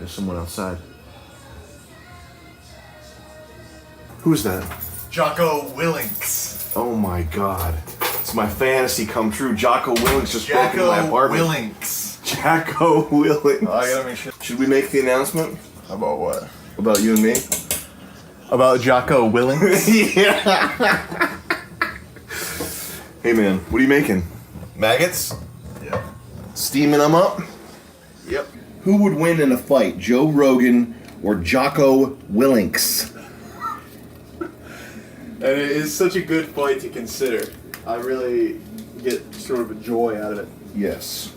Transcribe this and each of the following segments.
There's someone outside. Who's that? Jocko Willinks. Oh my god. It's my fantasy come true. Jocko Willink just broke into my apartment. Willinks. Jocko Willink. I gotta make sure. Should we make the announcement? About what? About you and me? About Jocko Willinks? Yeah. Hey man, what are you making? Maggots? Yep. Steaming them up? Yep. Who would win in a fight, Joe Rogan or Jocko Willinks? And it is such a good fight to consider. I really get sort of a joy out of it. Yes.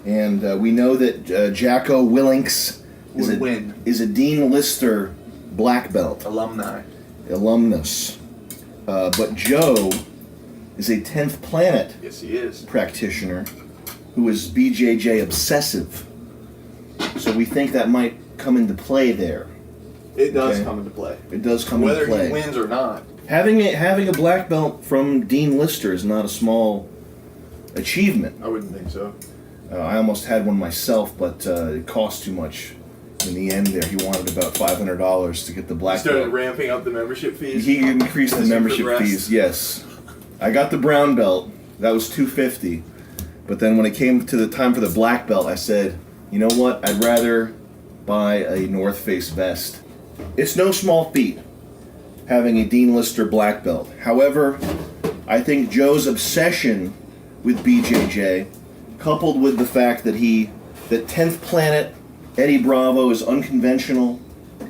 And we know that Jocko Willinks is a Dean Lister black belt. Alumnus. But Joe is a 10th Planet Yes, he is. practitioner who is BJJ obsessive. So we think that might come into play there. It does Okay. come into play. It does come into play. Whether he wins or not. Having a black belt from Dean Lister is not a small achievement. I wouldn't think so. I almost had one myself, but it cost too much. In the end there, he wanted about $500 to get the He black started belt. ramping up the membership fees. He increased the as he membership progressed. fees, yes. I got the brown belt. That was $250. But then when it came to the time for the black belt, I said, you know what? I'd rather buy a North Face vest. It's no small feat having a Dean Lister black belt. However, I think Joe's obsession with BJJ, coupled with the fact that that 10th Planet Eddie Bravo is unconventional,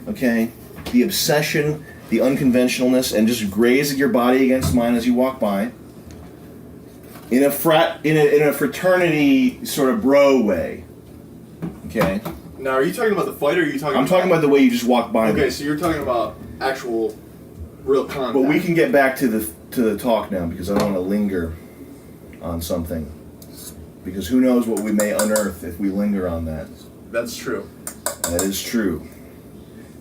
okay? The obsession, the unconventionalness, and just grazing your body against mine as you walk by. In a fraternity sort of bro way, okay? Now, are you talking about the fight or are you talking I'm talking about the way you just walk by me. Okay, so you're talking about actual, real contact. But we can get back to the talk now because I don't want to linger on something. Because who knows what we may unearth if we linger on that. That's true. That is true.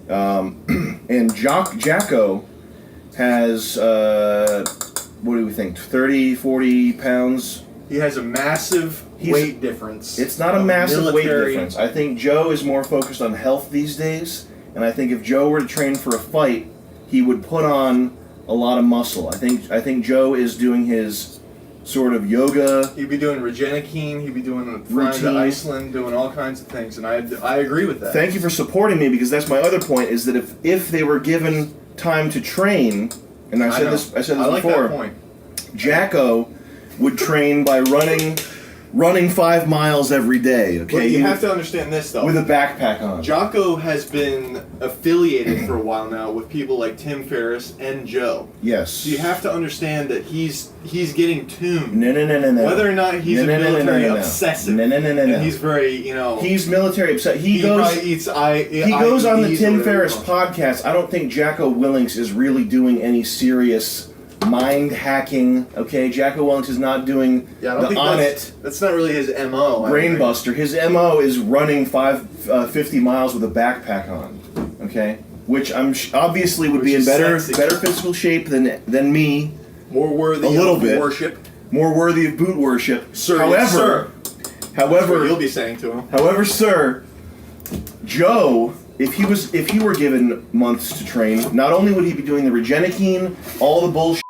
And Jocko has, what do we think, 30, 40 pounds? He has a massive weight difference. It's not a massive weight difference. I think Joe is more focused on health these days, and I think if Joe were to train for a fight, he would put on a lot of muscle. I think Joe is doing his sort of yoga. He'd be doing Regenikine, he'd be doing flying to Iceland, doing all kinds of things, and I agree with that. Thank you for supporting me, because that's my other point, is that if they were given time to train, and I said this like before, that point. Jocko would train by running 5 miles every day. Okay, But you have to understand this though. with a backpack on. Jocko has been affiliated for a while now with people like Tim Ferriss and Joe. Yes. So you have to understand that he's getting tuned. No. Whether or not he's military obsessive. No. And he's very, He's military obsessed. He probably eats He goes on the IEDs or Tim whatever Ferriss he wants. podcast. I don't think Jocko Willinks is really doing any serious mind hacking. Okay, Jocko Willinks is not doing Yeah, I don't think that's not really his MO. Brainbuster. His MO is running 50 miles with a backpack on. Okay, which obviously would be in better physical shape than me. More worthy A little of bit. worship. More worthy of boot worship. Sir, however, yes, sir. That's however, what you'll be saying to him. However, sir, Joe, if he were given months to train, not only would he be doing the Regenikine, all the bullshit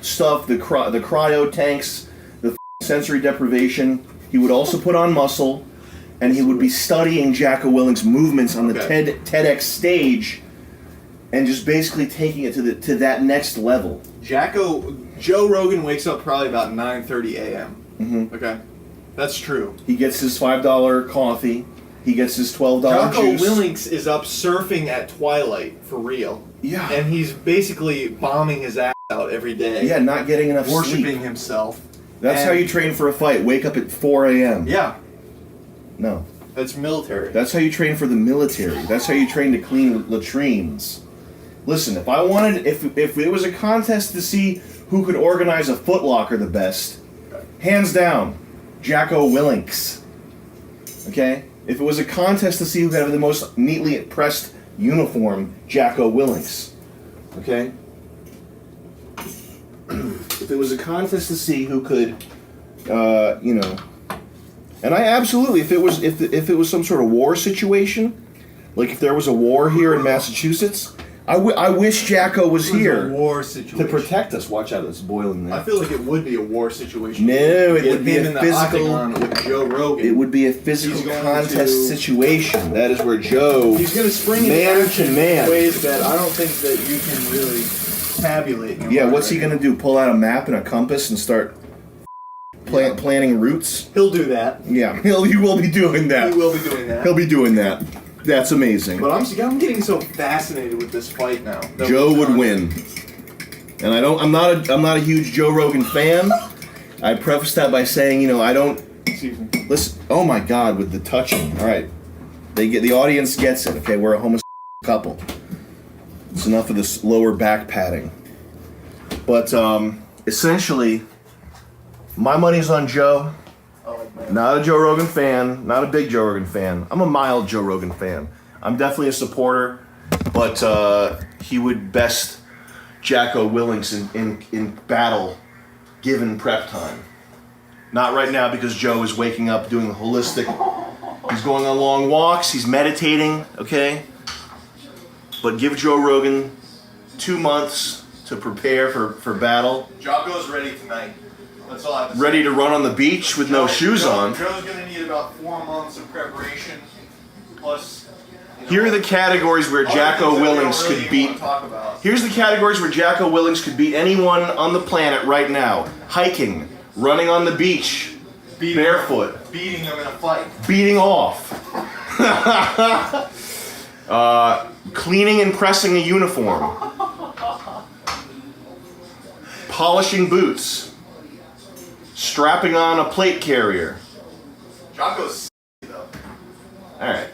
stuff, the cryo tanks, the sensory deprivation, he would also put on muscle, and he would be studying Jocko Willink's movements on the TEDx stage, and just basically taking it to that next level. Joe Rogan wakes up probably about 9:30 a.m. Mm-hmm. Okay, that's true. He gets his $5 coffee. He gets his $12 Jocko juice. Willinks is up surfing at twilight for real. Yeah. And he's basically bombing his ass out every day. Yeah, not getting enough Worshipping sleep. himself. That's how you train for a fight. Wake up at 4 a.m. Yeah. No. That's military. That's how you train for the military. That's how you train to clean latrines. Listen, if it was a contest to see who could organize a footlocker the best, hands down, Jocko Willinks. Okay? If it was a contest to see who could have the most neatly pressed uniform, Jocko Willinks. Okay? If it was a contest to see who could, And I absolutely, if it was some sort of war situation, like if there was a war here in Massachusetts, I wish Jocko was It was here a war situation to protect us. Watch out, it's boiling there. I feel like it would be a war situation. No, it would be him a in the physical. octagon with Joe Rogan. It would be a physical He's going contest to- situation. That is where Joe, He's going to spring man into action to man. in ways that I don't think that you can really tabulate. In your Yeah, mind what's he right gonna do? Pull out a map and a compass and start planning routes? now. He'll do that. Yeah, he will be doing that. He will be doing that. He'll be doing that. That's amazing. But I'm getting so fascinated with this fight now. that Joe we're would on. win, and I'm not a huge Joe Rogan fan. I preface that by saying, I don't Excuse me. listen. Oh my God, with the touching. All right, the audience gets it. Okay, we're a homosexual couple. It's enough of this lower back padding. But essentially, my money's on Joe. Not a Joe Rogan fan, not a big Joe Rogan fan. I'm a mild Joe Rogan fan. I'm definitely a supporter, but he would best Jocko Willinks in battle given prep time. Not right now because Joe is waking up doing the holistic. He's going on long walks, he's meditating, okay? But give Joe Rogan 2 months to prepare for battle. Jocko's ready tonight. That's all I have to Ready to run on the beach with no shoes on. Joe's going to need about 4 months of preparation. Plus, Here are the categories where Jocko Willings could beat. Here's the categories where Jocko Willings could beat anyone on the planet right now: hiking, running on the beach, barefoot, beating them in a fight. beating off, cleaning and pressing a uniform, polishing boots, strapping on a plate carrier. Jocko's though. All right.